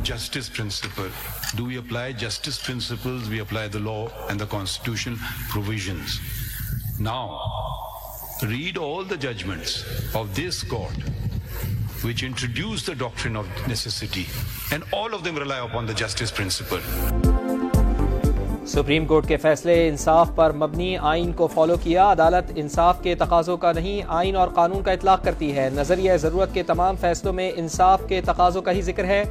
justice principle. Do we apply justice principles? We apply the law and the constitution provisions. Now, read all the judgments of this court which introduce the doctrine of necessity, and all of them rely upon the justice principle. Supreme court के फैसले इंसाफ पर मबनी आइन को follow किया। अदालत इंसाफ के तकाज़ों का नहीं, आइन और कानून का इतलाक करती है। नजरिया ज़रूरत के तमाम फैसलों में इंसाफ के तकाज़ों का ही जिक्र है।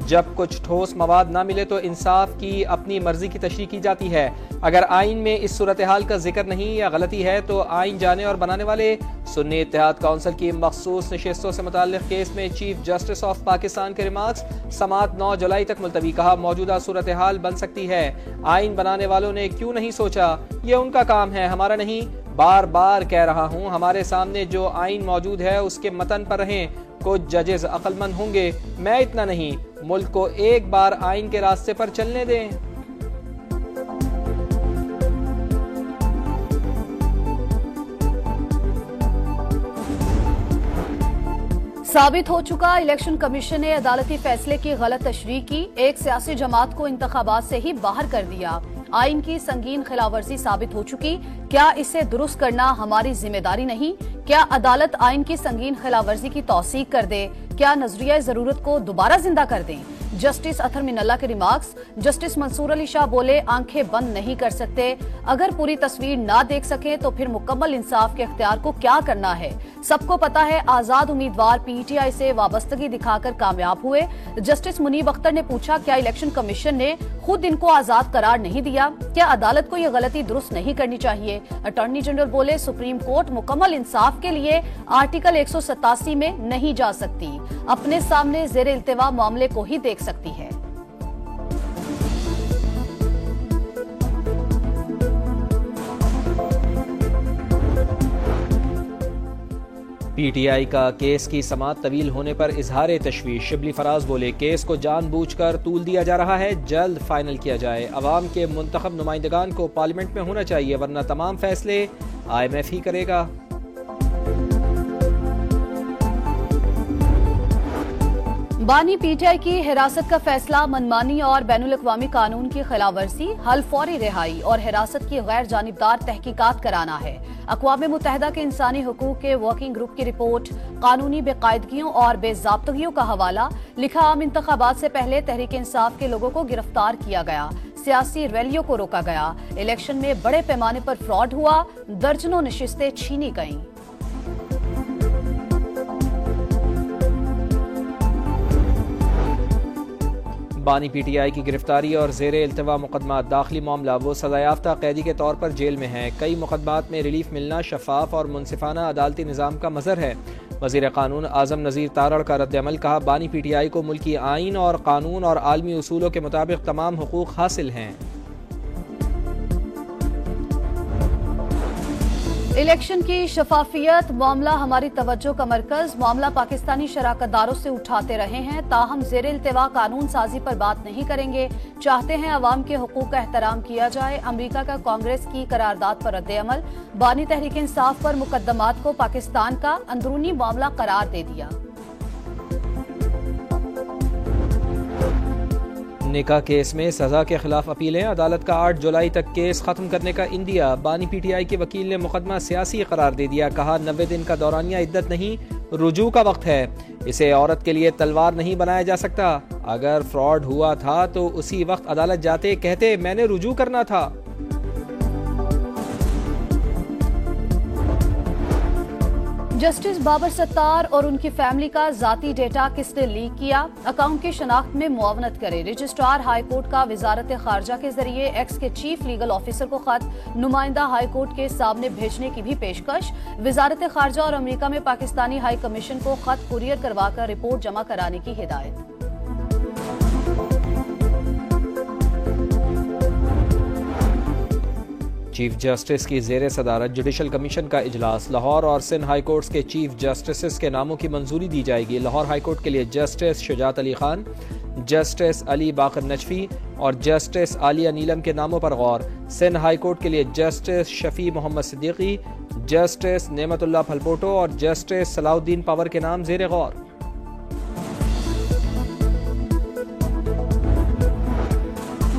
जब कुछ ठोस मवाद ना मिले तो इंसाफ की अपनी मर्जी की तशरीह की जाती है। अगर आइन में इस सूरत हाल का जिक्र नहीं या गलती है तो आइन जाने और बनाने वाले सुन्नी इत्तेहाद काउंसिल की मखसूस नशिस्तों से मुताल्लिक़ केस में चीफ जस्टिस ऑफ पाकिस्तान के रिमार्क्स समाअत 9 जुलाई तक मुलतवी। कहा, मौजूदा सूरत हाल बन सकती है। आइन बनाने वालों ने क्यों नहीं सोचा, ये उनका काम है, हमारा नहीं। बार बार कह रहा हूँ, हमारे सामने जो आइन मौजूद है उसके मतन पर रहें। कुछ जजेस अक्लमंद होंगे, मैं इतना नहीं। मुल्क को एक बार आइन के रास्ते पर चलने दें। साबित हो चुका, इलेक्शन कमीशन ने अदालती फैसले की गलत तशरीह की। एक सियासी जमात को इंतखाबात से ही बाहर कर दिया। आइन की संगीन खिलाफवर्जी साबित हो चुकी। क्या इसे दुरुस्त करना हमारी जिम्मेदारी नहीं? क्या अदालत आइन की संगीन खिलाफवर्जी की तौसीक कर दे? क्या नजरिया जरूरत को दोबारा जिंदा कर दें? जस्टिस अथर मिनल्ला के रिमार्क्स। जस्टिस मंसूर अली शाह बोले, आंखें बंद नहीं कर सकते। अगर पूरी तस्वीर ना देख सके तो फिर मुकम्मल इंसाफ के इख्तियार को क्या करना है? सबको पता है आजाद उम्मीदवार पीटीआई से वाबस्तगी दिखाकर कामयाब हुए। जस्टिस मुनीब अख्तर ने पूछा, क्या इलेक्शन कमीशन ने खुद इनको आजाद करार नहीं दिया? क्या अदालत को यह गलती दुरुस्त नहीं करनी चाहिए? अटॉर्नी जनरल बोले, सुप्रीम कोर्ट मुकम्मल इंसाफ के लिए आर्टिकल 187 में नहीं जा सकती। अपने सामने ज़ेर इल्तिवा मामले को ही देख सकती है। पीटीआई का केस की समाअत तवील होने पर इजहार तशवीश। शिबली फराज बोले, केस को जानबूझकर तूल दिया जा रहा है, जल्द फाइनल किया जाए। अवाम के मुंतखब नुमाइंदगान को पार्लियामेंट में होना चाहिए, वरना तमाम फैसले IMF ही करेगा। बानी पीटीआई की हिरासत का फैसला मनमानी और बैनुल-अक़वामी कानून की खिलाफवर्जी, हल फौरी रिहाई और हिरासत की गैर जानिबदार तहकीकात कराना है। अक़वाम मुत्तहिदा के इंसानी हुकूक के वर्किंग ग्रुप की रिपोर्ट, कानूनी बेकायदगियों और बेज़ाब्तगियों का हवाला। लिखा, आम इंतखाबात से पहले तहरीक इंसाफ के लोगों को गिरफ्तार किया गया, सियासी रैलियों को रोका गया, इलेक्शन में बड़े पैमाने पर फ्रॉड हुआ, दर्जनों नशिस्तें छीनी गईं। बानी पीटीआई की गिरफ्तारी और ज़ेर इल्तिवा मुकदमा दाखिली मामला। वो सजायाफ्ता कैदी के तौर पर जेल में हैं। कई मुकदमात में रिलीफ मिलना शफाफ और मुनसिफाना अदालती निज़ाम का मज़हर है। वज़ीर कानून आज़म नज़ीर तारड़ का रद्द-ए-अमल। कहा, बानी पीटीआई को मुल्की आइन और कानून और आलमी उसूलों के मुताबिक तमाम हुकूक हासिल हैं। इलेक्शन की शफाफियत मामला हमारी तवज्जो का मरकज। मामला पाकिस्तानी शराकतदारों से उठाते रहे हैं, ताहम ज़ेर इल्तिवा कानून साजी पर बात नहीं करेंगे। चाहते हैं अवाम के हुकूक का एहतराम किया जाए। अमरीका का कांग्रेस की करारदाद पर रद्द-ए-अमल। बानी तहरीक इंसाफ पर मुकदमात को पाकिस्तान का अंदरूनी मामला करार दे दिया। निकाह केस में सजा के खिलाफ अपीलें। अदालत का 8 जुलाई तक केस खत्म करने का इंदिया। बानी पीटीआई के वकील ने मुकदमा सियासी करार दे दिया। कहा, 90 दिन का दौरानिया इद्दत नहीं, रुजू का वक्त है। इसे औरत के लिए तलवार नहीं बनाया जा सकता। अगर फ्रॉड हुआ था तो उसी वक्त अदालत जाते, कहते मैंने रुजू करना था। जस्टिस बाबर सत्तार और उनकी फैमिली का जाती डेटा किसने लीक किया? अकाउंट की शनाख्त में मुआवनत करे। रजिस्ट्रार हाई कोर्ट का वजारत खारजा के जरिए एक्स के चीफ लीगल ऑफिसर को खत नुमाइंदा हाई कोर्ट के सामने भेजने की भी पेशकश। वजारत खारजा और अमेरिका में पाकिस्तानी हाई कमीशन को खत कुरियर करवाकर रिपोर्ट जमा कराने की हिदायत। चीफ जस्टिस की ज़ेर सदारत जुडिशल कमीशन का इजलास। लाहौर और सिंध हाई कोर्ट्स के चीफ जस्टिस के नामों की मंजूरी दी जाएगी। लाहौर हाई कोर्ट के लिए जस्टिस शुजात अली खान, जस्टिस अली बाकर नजफी और जस्टिस आलिया नीलम के नामों पर गौर। सिंध हाई कोर्ट के लिए जस्टिस शफी मोहम्मद सिद्दीकी, जस्टिस नेमतुल्लाह फलपोटो और जस्टिस सलाउद्दीन पवर के नाम ज़ेर गौर।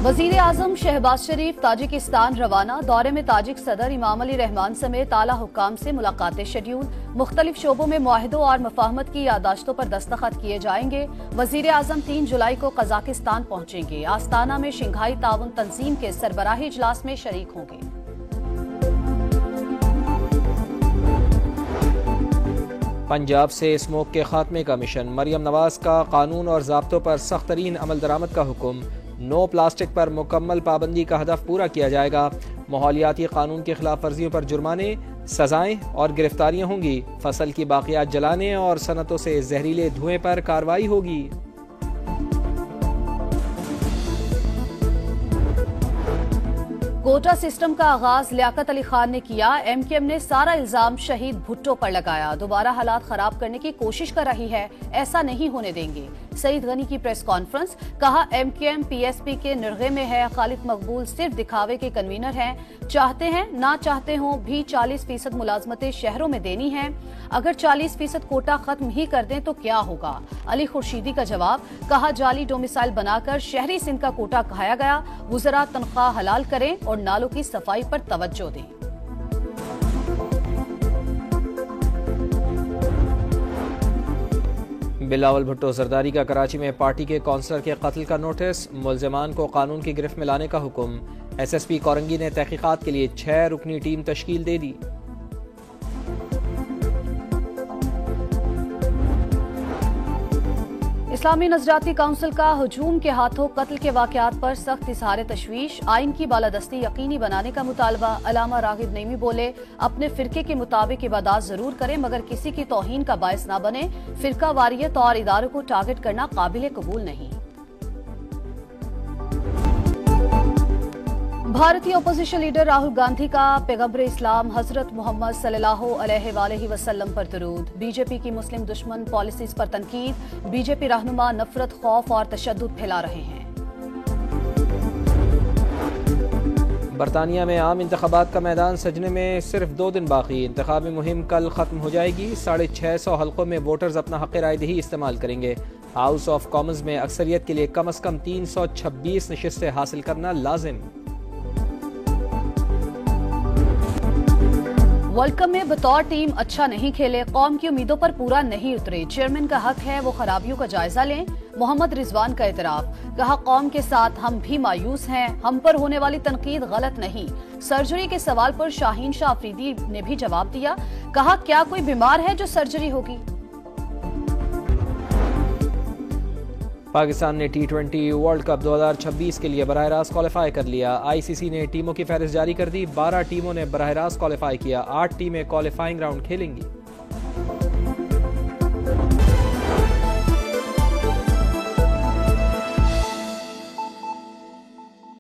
वजीर आजम शहबाज शरीफ ताजिकिस्तान रवाना। दौरे में ताजिक सदर इमाम अली रहमान समेत आला हुक्काम से मुलाकातें शेड्यूल। मुख्तलिफ शोबों में मुआहिदों और मफाहमत की यादाश्तों पर दस्तखत किए जाएंगे। वजीर आजम 3 जुलाई को कजाकिस्तान पहुंचेंगे। आस्ताना में शंघाई ताउन तंजीम के सरबराही इजलास में शरीक होंगे। पंजाब से स्मोक के खात्मे का मिशन। मरियम नवाज का कानून और ज़ाब्तों पर सख्त तरीन अमल दरामद का हुक्म। नो प्लास्टिक पर मुकम्मल पाबंदी का हदफ पूरा किया जाएगा। माहौलियाती कानून की खिलाफ वर्जियों पर जुर्माने, सजाएं और गिरफ्तारियां होंगी। फसल की बाकियात जलाने और सनतों से जहरीले धुएं पर कार्रवाई होगी। कोटा सिस्टम का आगाज लियाकत अली खान ने किया। एमकेएम ने सारा इल्जाम शहीद भुट्टो पर लगाया। दोबारा हालात खराब करने की कोशिश कर रही है, ऐसा नहीं होने देंगे। सईद गनी की प्रेस कॉन्फ्रेंस। कहा एमकेएम पीएसपी के निर्गे में है। खालिद मकबूल सिर्फ दिखावे के कन्वीनर हैं। चाहते हैं ना चाहते हों भी 40% मुलाजमतें शहरों में देनी है। अगर 40% कोटा खत्म ही कर दें तो क्या होगा? अली खुर्शीदी का जवाब। कहा जाली डोमिसाइल बनाकर शहरी सिंध का कोटा खाया गया। वुज़रा तनख्वाह हलाल करें और नालों की सफाई पर तवज्जो दें। बिलावल भुट्टो जरदारी का कराची में पार्टी के कौंसलर के कत्ल का नोटिस। मुल्जिमान को कानून की गिरफ्त में लाने का हुक्म। एसएसपी कोरंगी ने तहकीकात के लिए 6 रुकनी टीम तश्कील दे दी। इस्लामी नजराती काउंसिल का हुजूम के हाथों कत्ल के वाकयात पर सख्त इजहार तशवीश। आइन की बालादस्ती यकीनी बनाने का मुतालबा। अलामा रागिब नईमी बोले अपने फिरके के मुताबिक इबादत जरूर करें मगर किसी की तौहीन का बायस न बने। फिरका वारियत और इदारों को टारगेट करना काबिल कबूल नहीं। भारतीय अपोजिशन लीडर राहुल गांधी का पैगंबर इस्लाम हजरत मोहम्मद सल्लल्लाहु अलैहि वसल्लम पर दरूद। बीजेपी की मुस्लिम दुश्मन पॉलिसीज पर तनकीद। बीजेपी रहनुमा नफरत, खौफ और तशद्दुद फैला रहे हैं। बरतानिया में आम इंतखाबात का मैदान सजने में सिर्फ 2 दिन बाकी। इंतखाबी मुहिम कल खत्म हो जाएगी। 650 हल्कों में वोटर्स अपना हक़ रायदही इस्तेमाल करेंगे। हाउस ऑफ कॉमन्स में अक्सरियत के लिए कम अज कम 326 नशिस्तें हासिल करना लाजिम। वर्ल्ड कप में बतौर टीम अच्छा नहीं खेले, कौम की उम्मीदों पर पूरा नहीं उतरे। चेयरमैन का हक है वो खराबियों का जायजा लें। मोहम्मद रिजवान का एतराफ। कहा कौम के साथ हम भी मायूस हैं। हम पर होने वाली तनकीद गलत नहीं। सर्जरी के सवाल पर शाहीन शाह अफरीदी ने भी जवाब दिया। कहा क्या कोई बीमार है जो सर्जरी होगी? पाकिस्तान ने T20 वर्ल्ड कप 2026 के लिए बराह रास्त क्वालिफाई कर लिया। आईसीसी ने टीमों की फहरिस्त जारी कर दी। 12 टीमों ने बराह रास्त क्वालिफाई किया। 8 टीमें क्वालिफाइंग राउंड खेलेंगी।